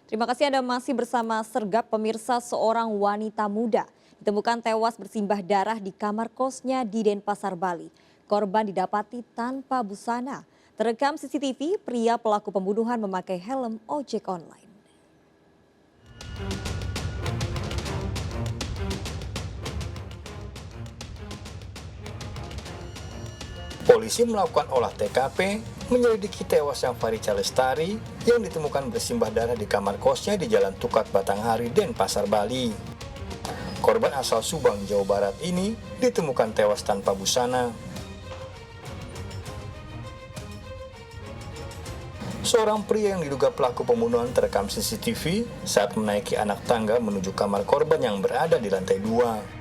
Terima kasih Anda masih bersama Sergap. Pemirsa, seorang wanita muda ditemukan tewas bersimbah darah di kamar kosnya di Denpasar, Bali. Korban didapati tanpa busana. Terekam CCTV, pria pelaku pembunuhan memakai helm ojek online. Polisi melakukan olah TKP, menyelidiki tewasnya Farica Lestari yang ditemukan bersimbah darah di kamar kosnya di Jalan Tukat Batanghari, Denpasar, Bali. Korban asal Subang, Jawa Barat ini ditemukan tewas tanpa busana. Seorang pria yang diduga pelaku pembunuhan terekam CCTV saat menaiki anak tangga menuju kamar korban yang berada di lantai 2.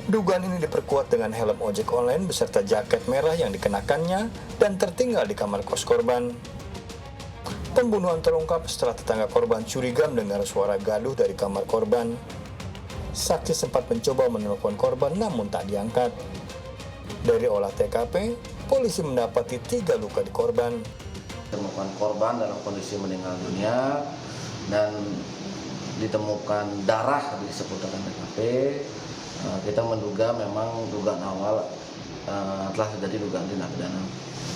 Dugaan ini diperkuat dengan helm ojek online beserta jaket merah yang dikenakannya dan tertinggal di kamar kos korban. Pembunuhan terungkap setelah tetangga korban curiga mendengar suara gaduh dari kamar korban. Saksi sempat mencoba menelpon korban namun tak diangkat. Dari olah TKP, polisi mendapati 3 luka di korban. Ditemukan korban dalam kondisi meninggal dunia dan ditemukan darah di seputaran TKP. Kita menduga memang dugaan awal telah terjadi dugaan tindak pidana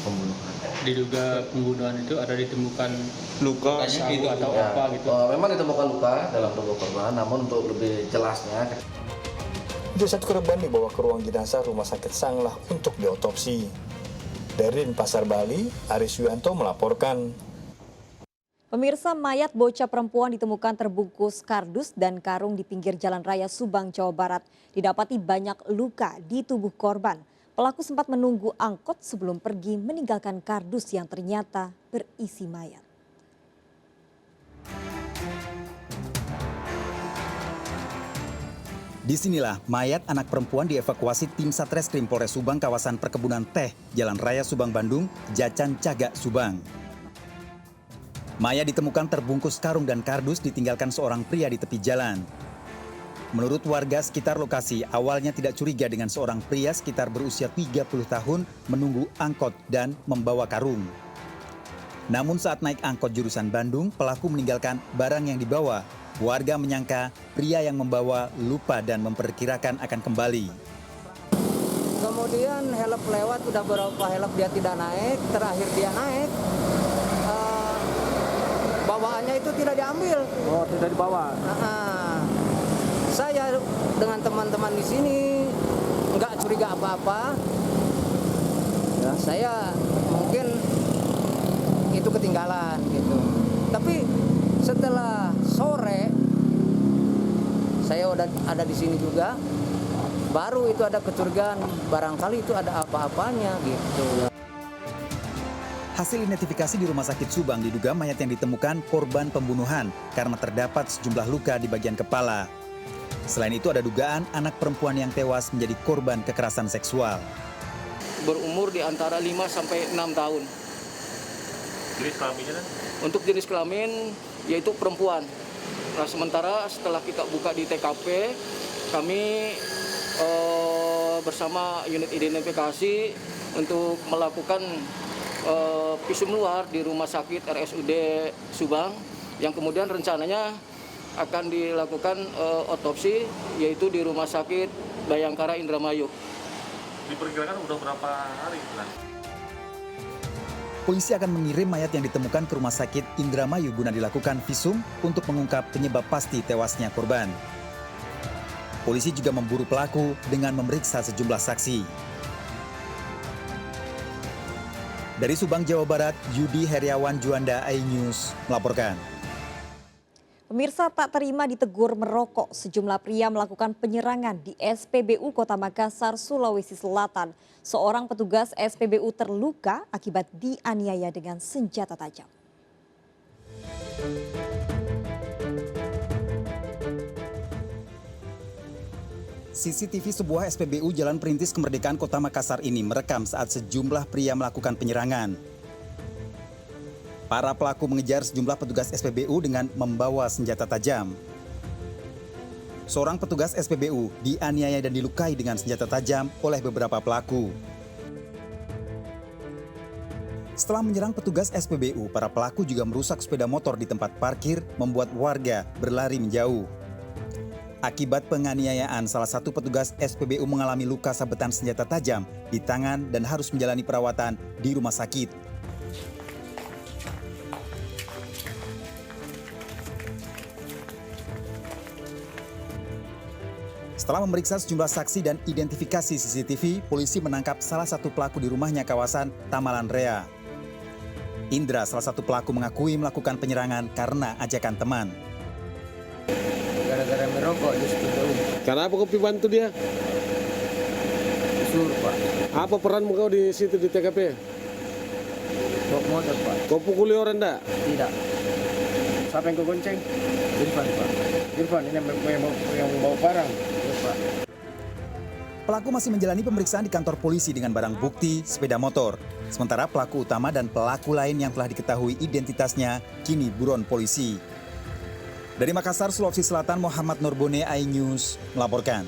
pembunuhan. Diduga pembunuhan itu ada ditemukan luka gitu atau ya, apa gitu? Memang ditemukan luka dalam tubuh korban, namun untuk lebih jelasnya. Jasad korban dibawa ke ruang jenazah Rumah Sakit Sanglah untuk diotopsi. Dari Denpasar, Bali, Aris Wianto melaporkan. Pemirsa, mayat bocah perempuan ditemukan terbungkus kardus dan karung di pinggir Jalan Raya Subang, Jawa Barat. Didapati banyak luka di tubuh korban. Pelaku sempat menunggu angkot sebelum pergi meninggalkan kardus yang ternyata berisi mayat. Disinilah mayat anak perempuan dievakuasi tim Satreskrim Polres Subang kawasan Perkebunan Teh, Jalan Raya Subang, Bandung, Jacan Cagak, Subang. Mayat ditemukan terbungkus karung dan kardus ditinggalkan seorang pria di tepi jalan. Menurut warga sekitar lokasi, awalnya tidak curiga dengan seorang pria sekitar berusia 30 tahun menunggu angkot dan membawa karung. Namun saat naik angkot jurusan Bandung, pelaku meninggalkan barang yang dibawa. Warga menyangka pria yang membawa lupa dan memperkirakan akan kembali. Kemudian helm lewat, udah beberapa helm dia tidak naik, terakhir dia naik. Bawaannya itu tidak diambil. Oh, tidak dibawa. Saya dengan teman-teman di sini nggak curiga apa-apa. Ya, saya mungkin itu ketinggalan gitu. Tapi setelah sore saya udah ada di sini juga, baru itu ada kecurigaan barangkali itu ada apa-apanya gitu. Hasil identifikasi di Rumah Sakit Subang diduga mayat yang ditemukan korban pembunuhan karena terdapat sejumlah luka di bagian kepala. Selain itu ada dugaan anak perempuan yang tewas menjadi korban kekerasan seksual. Berumur di antara 5 sampai 6 tahun. Jenis kelaminnya? Untuk jenis kelamin yaitu perempuan. Nah, sementara setelah kita buka di TKP, kami bersama unit identifikasi untuk melakukan visum luar di Rumah Sakit RSUD Subang yang kemudian rencananya akan dilakukan otopsi yaitu di Rumah Sakit Bayangkara Indramayu. Diperkirakan udah berapa hari kan? Polisi akan mengirim mayat yang ditemukan ke Rumah Sakit Indramayu guna dilakukan visum untuk mengungkap penyebab pasti tewasnya korban. Polisi juga memburu pelaku dengan memeriksa sejumlah saksi. Dari Subang, Jawa Barat, Yudi Heriawan Juanda, iNews melaporkan. Pemirsa, tak terima ditegur merokok, sejumlah pria melakukan penyerangan di SPBU Kota Makassar, Sulawesi Selatan. Seorang petugas SPBU terluka akibat dianiaya dengan senjata tajam. CCTV sebuah SPBU Jalan Perintis Kemerdekaan Kota Makassar ini merekam saat sejumlah pria melakukan penyerangan. Para pelaku mengejar sejumlah petugas SPBU dengan membawa senjata tajam. Seorang petugas SPBU dianiaya dan dilukai dengan senjata tajam oleh beberapa pelaku. Setelah menyerang petugas SPBU, para pelaku juga merusak sepeda motor di tempat parkir, membuat warga berlari menjauh. Akibat penganiayaan, salah satu petugas SPBU mengalami luka sabetan senjata tajam di tangan dan harus menjalani perawatan di rumah sakit. Setelah memeriksa sejumlah saksi dan identifikasi CCTV, polisi menangkap salah satu pelaku di rumahnya kawasan Tamalan Rea. Indra, salah satu pelaku, mengakui melakukan penyerangan karena ajakan teman. Gara-gara merokok di SPBU. Kenapa kau bantu dia? Suruh, Pak. Apa peranmu kau di situ di TKP? Bawa motor, Pak. Kau pukuli orang enggak? Tidak. Siapa yang kau gonceng? Irfan, Pak. Irfan, ini yang membawa barang. Iya, Pak. Pelaku masih menjalani pemeriksaan di kantor polisi dengan barang bukti sepeda motor. Sementara pelaku utama dan pelaku lain yang telah diketahui identitasnya kini buron polisi. Dari Makassar, Sulawesi Selatan, Muhammad Nurbone, iNews melaporkan.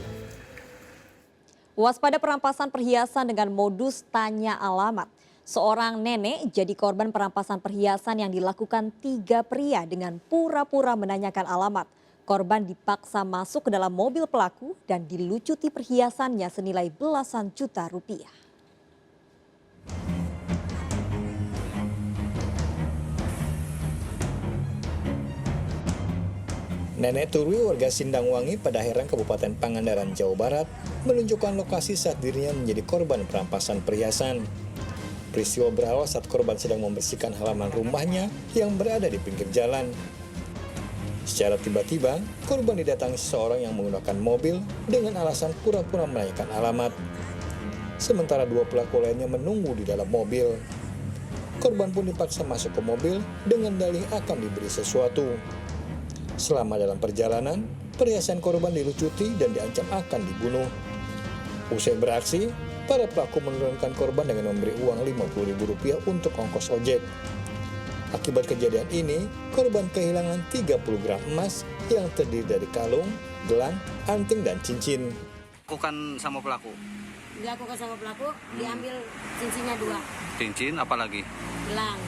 Waspada perampasan perhiasan dengan modus tanya alamat. Seorang nenek jadi korban perampasan perhiasan yang dilakukan 3 pria dengan pura-pura menanyakan alamat. Korban dipaksa masuk ke dalam mobil pelaku dan dilucuti perhiasannya senilai belasan juta rupiah. Nenek Turwi warga Sindangwangi, Padaherang, Kabupaten Pangandaran, Jawa Barat, menunjukkan lokasi saat dirinya menjadi korban perampasan perhiasan. Peristiwa berawal saat korban sedang membersihkan halaman rumahnya yang berada di pinggir jalan. Secara tiba-tiba, korban didatangi seseorang yang menggunakan mobil dengan alasan pura-pura menanyakan alamat. Sementara 2 pelaku lainnya menunggu di dalam mobil. Korban pun dipaksa masuk ke mobil dengan dalih akan diberi sesuatu. Selama dalam perjalanan, perhiasan korban dilucuti dan diancam akan dibunuh. Usai beraksi, para pelaku menurunkan korban dengan memberi uang Rp50.000 untuk ongkos ojek. Akibat kejadian ini, korban kehilangan 30 gram emas yang terdiri dari kalung, gelang, anting, dan cincin. Lakukan sama pelaku? Dilakukan sama pelaku, diambil cincinnya 2. Cincin, apalagi? Gelang.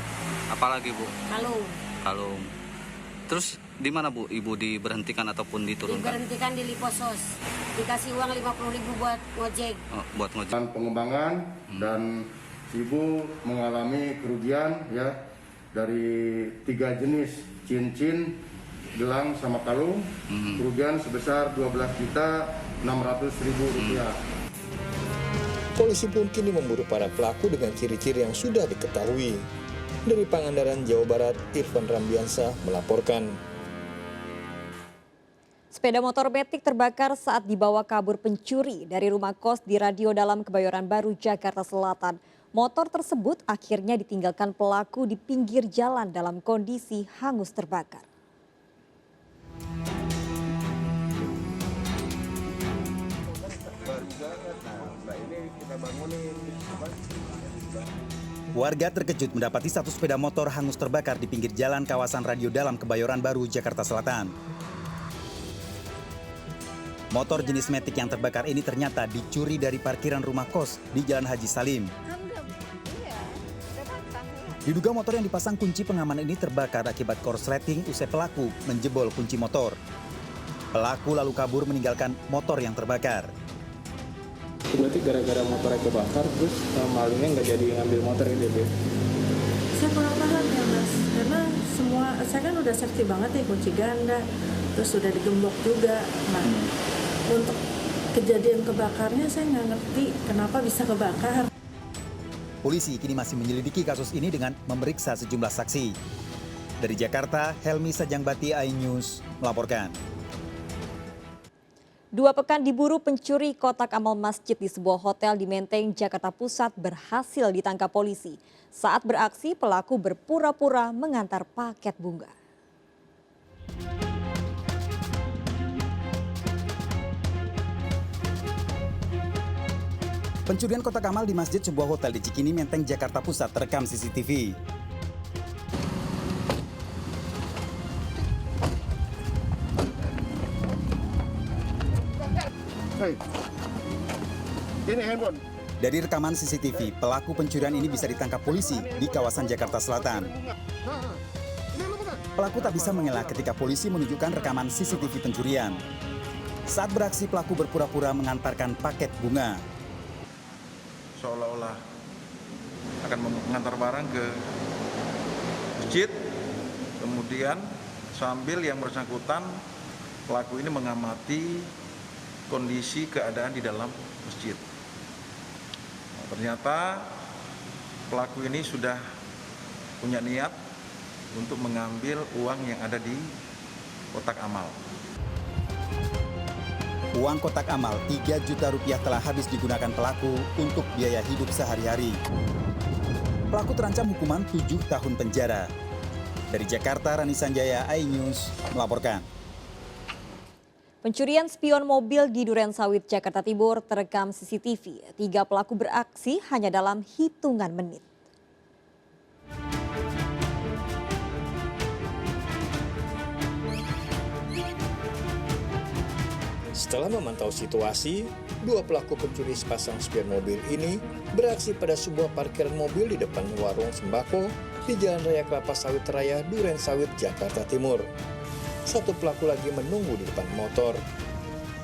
Apalagi, Bu? Kalung. Kalung. Terus di mana, Bu, Ibu diberhentikan ataupun diturunkan? Diberhentikan di Liposos. Dikasih uang Rp50.000 buat ngojek. Oh, buat ngojek. Pengembangan dan Ibu mengalami kerugian ya dari 3 jenis cincin, gelang sama kalung. Kerugian sebesar Rp12.600.000. Polisi pun kini memburu para pelaku dengan ciri-ciri yang sudah diketahui. Dari Pangandaran, Jawa Barat, Irfan Rambiansa melaporkan. Sepeda motor metik terbakar saat dibawa kabur pencuri dari rumah kos di Radio Dalam, Kebayoran Baru, Jakarta Selatan. Motor tersebut akhirnya ditinggalkan pelaku di pinggir jalan dalam kondisi hangus terbakar. Warga terkejut mendapati satu sepeda motor hangus terbakar di pinggir jalan kawasan Radio Dalam, Kebayoran Baru, Jakarta Selatan. Motor jenis metik yang terbakar ini ternyata dicuri dari parkiran rumah kos di Jalan Haji Salim. Diduga motor yang dipasang kunci pengaman ini terbakar akibat korsleting usai pelaku menjebol kunci motor. Pelaku lalu kabur meninggalkan motor yang terbakar. Berarti gara-gara motornya kebakar, terus malingnya nggak jadi ngambil motor ini, Beb? Saya kurang paham ya, Mas. Karena saya kan udah safety banget nih, kunci ganda, terus sudah digembok juga. Nah, untuk kejadian kebakarnya saya nggak ngerti kenapa bisa kebakar. Polisi kini masih menyelidiki kasus ini dengan memeriksa sejumlah saksi. Dari Jakarta, Helmi Sajangbati, iNews melaporkan. 2 pekan diburu pencuri kotak amal masjid di sebuah hotel di Menteng, Jakarta Pusat berhasil ditangkap polisi. Saat beraksi, pelaku berpura-pura mengantar paket bunga. Pencurian kotak amal di masjid sebuah hotel di Cikini, Menteng, Jakarta Pusat terekam CCTV. Hei, ini handphone. Dari rekaman CCTV, pelaku pencurian ini bisa ditangkap polisi di kawasan Jakarta Selatan. Pelaku tak bisa mengelak ketika polisi menunjukkan rekaman CCTV pencurian. Saat beraksi, pelaku berpura-pura mengantarkan paket bunga. Seolah-olah akan mengantar barang ke masjid, kemudian sambil yang bersangkutan pelaku ini mengamati kondisi keadaan di dalam masjid. Nah, ternyata pelaku ini sudah punya niat untuk mengambil uang yang ada di kotak amal. Uang kotak amal 3 juta rupiah telah habis digunakan pelaku untuk biaya hidup sehari-hari. Pelaku terancam hukuman 7 tahun penjara. Dari Jakarta, Rani Sanjaya, iNews melaporkan. Pencurian spion mobil di Duren Sawit, Jakarta Timur terekam CCTV. 3 pelaku beraksi hanya dalam hitungan menit. Setelah memantau situasi, 2 pelaku pencuri sepasang spion mobil ini beraksi pada sebuah parkiran mobil di depan warung sembako di Jalan Raya Kelapa Sawit Raya, Duren Sawit, Jakarta Timur. 1 pelaku lagi menunggu di depan motor.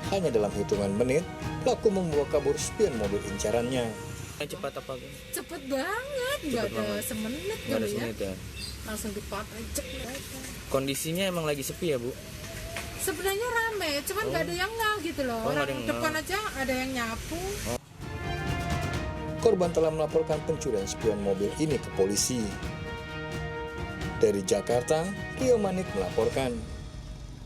Hanya dalam hitungan menit, pelaku membawa kabur spion mobil incarannya. Cepat apa? Cepet banget, nggak ada semenit kali ya. Langsung dipakai cepet. Kondisinya emang lagi sepi ya, Bu? Sebenarnya rame, cuman nggak ada yang ngeh gitu loh. Orang depan aja ada yang nyapu. Korban telah melaporkan pencurian spion mobil ini ke polisi. Dari Jakarta, Rio Manik melaporkan.